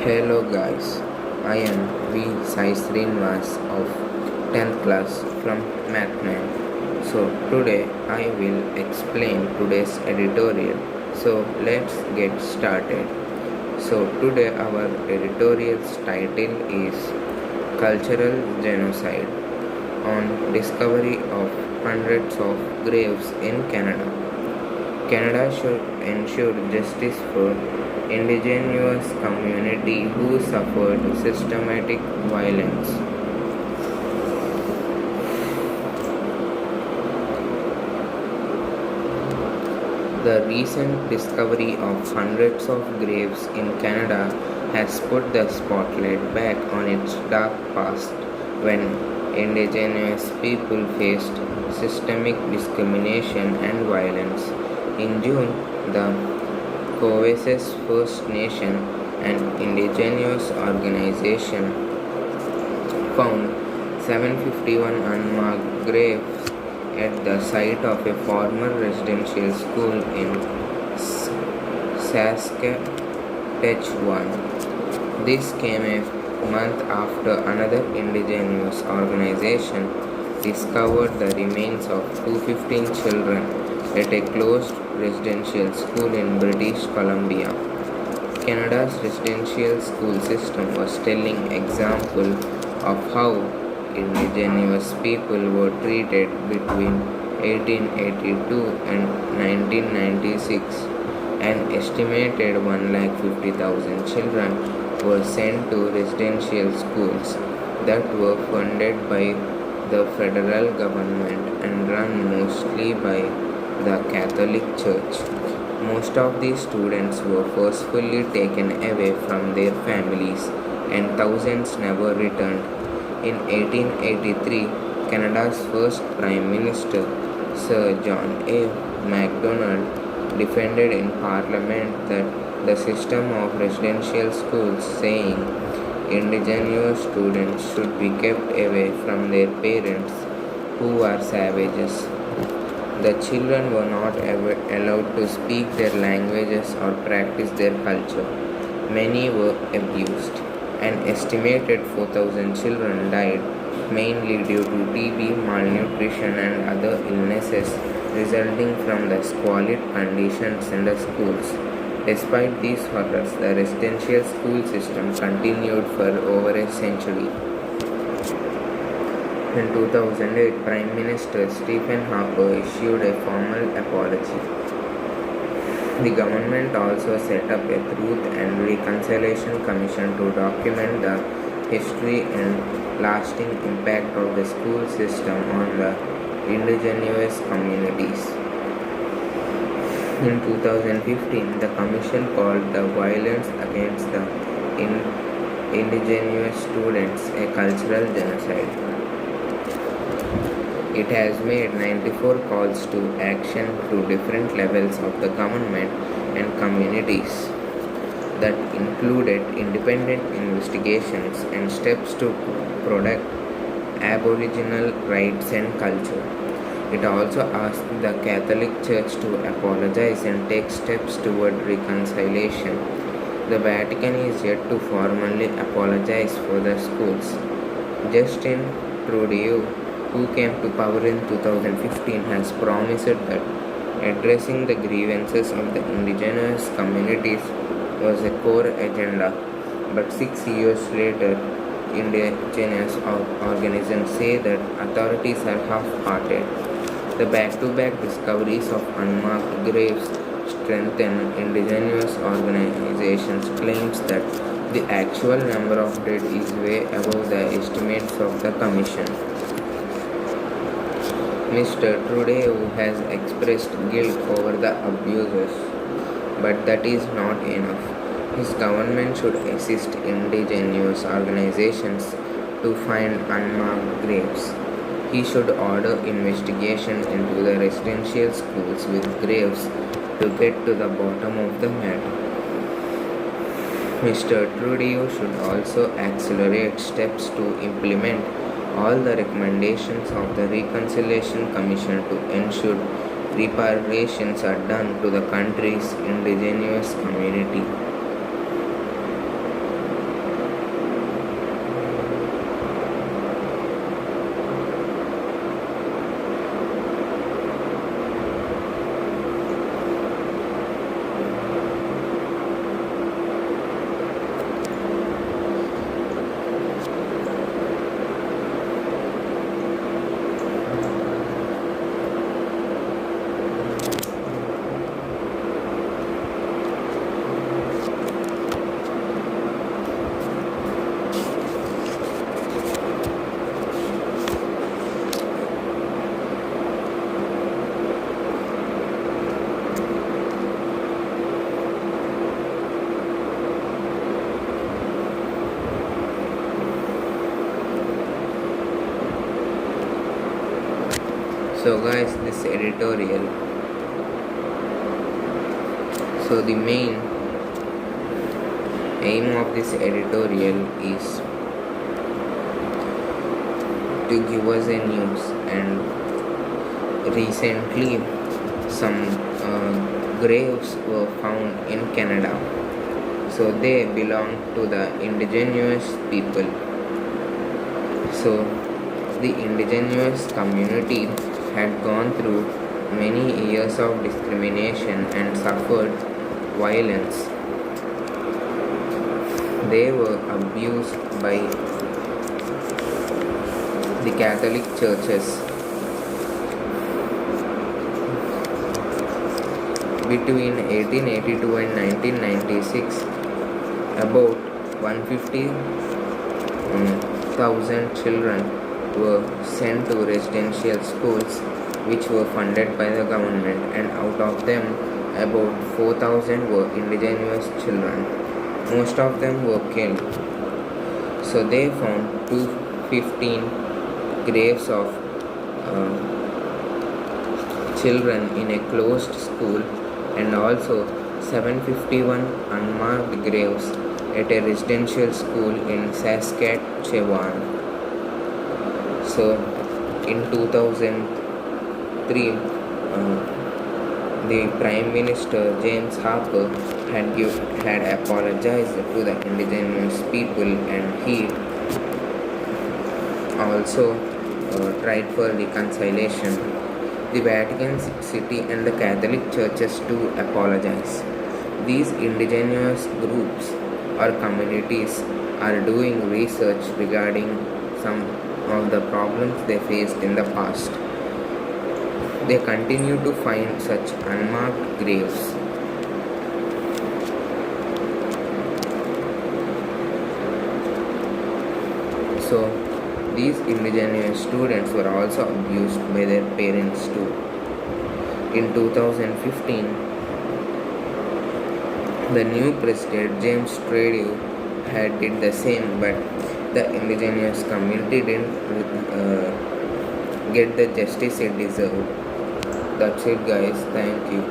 Hello guys, I am V. Sai Srinivas of 10th class from Math 9. So today I will explain today's editorial. So let's get started. So today our editorial's title is Cultural Genocide on Discovery of Hundreds of Graves in Canada. Canada should ensure justice for indigenous community who suffered systematic violence. The recent discovery of hundreds of graves in Canada has put the spotlight back on its dark past when indigenous people faced systemic discrimination and violence. In June, the Caucasus First Nation and indigenous organization found 751 unmarked graves at the site of a former residential school in Saskatchewan. This came a month after another indigenous organization discovered the remains of 215 children at a closed residential school in British Columbia. Canada's residential school system was telling example of how indigenous people were treated between 1882 and 1996. An estimated 150,000 children were sent to residential schools that were funded by the federal government and run mostly by the Catholic Church. Most of these students were forcefully taken away from their families and thousands never returned. In 1883, Canada's first Prime Minister, Sir John A. Macdonald, defended in Parliament that the system of residential schools, saying indigenous students should be kept away from their parents, who are savages. The children were not ever allowed to speak their languages or practice their culture. Many were abused. An estimated 4,000 children died, mainly due to TB, malnutrition, and other illnesses resulting from the squalid conditions in the schools. Despite these horrors, the residential school system continued for over a century. In 2008, Prime Minister Stephen Harper issued a formal apology. The government also set up a Truth and Reconciliation Commission to document the history and lasting impact of the school system on the indigenous communities. In 2015, the Commission called the violence against the indigenous students a cultural genocide. It has made 94 calls to action through different levels of the government and communities that included independent investigations and steps to protect Aboriginal rights and culture. It also asked the Catholic Church to apologize and take steps toward reconciliation. The Vatican is yet to formally apologize for the schools. Justin Trudeau, who came to power in 2015, has promised that addressing the grievances of the indigenous communities was a core agenda. But 6 years later, indigenous organizations say that authorities are half-hearted. The back-to-back discoveries of unmarked graves strengthen indigenous organizations' claims that the actual number of dead is way above the estimates of the Commission. Mr. Trudeau has expressed guilt over the abuses, but that is not enough. His government should assist indigenous organizations to find unmarked graves. He should order investigations into the residential schools with graves to get to the bottom of the matter. Mr. Trudeau should also accelerate steps to implement all the recommendations of the Reconciliation Commission to ensure reparations are done to the country's indigenous community. So guys, this editorial, so the main aim of this editorial is to give us a news. And recently some graves were found in Canada, so they belong to the indigenous people. So the indigenous community had gone through many years of discrimination and suffered violence. They were abused by the Catholic churches. Between 1882 and 1996, about 150,000 children were sent to residential schools which were funded by the government, and out of them, about 4,000 were indigenous children. Most of them were killed. So they found 215 graves of children in a closed school, and also 751 unmarked graves at a residential school in Saskatchewan. So in 2003, the Prime Minister James Harper had apologized to the indigenous people, and he also tried for reconciliation. The Vatican City and the Catholic churches too apologize. These indigenous groups or communities are doing research regarding some of the problems they faced in the past. They continue to find such unmarked graves. So these indigenous students were also abused by their parents too. In 2015, the new president James Trudeau had did the same, but the indigenous community didn't get the justice it deserved. That's it guys, thank you.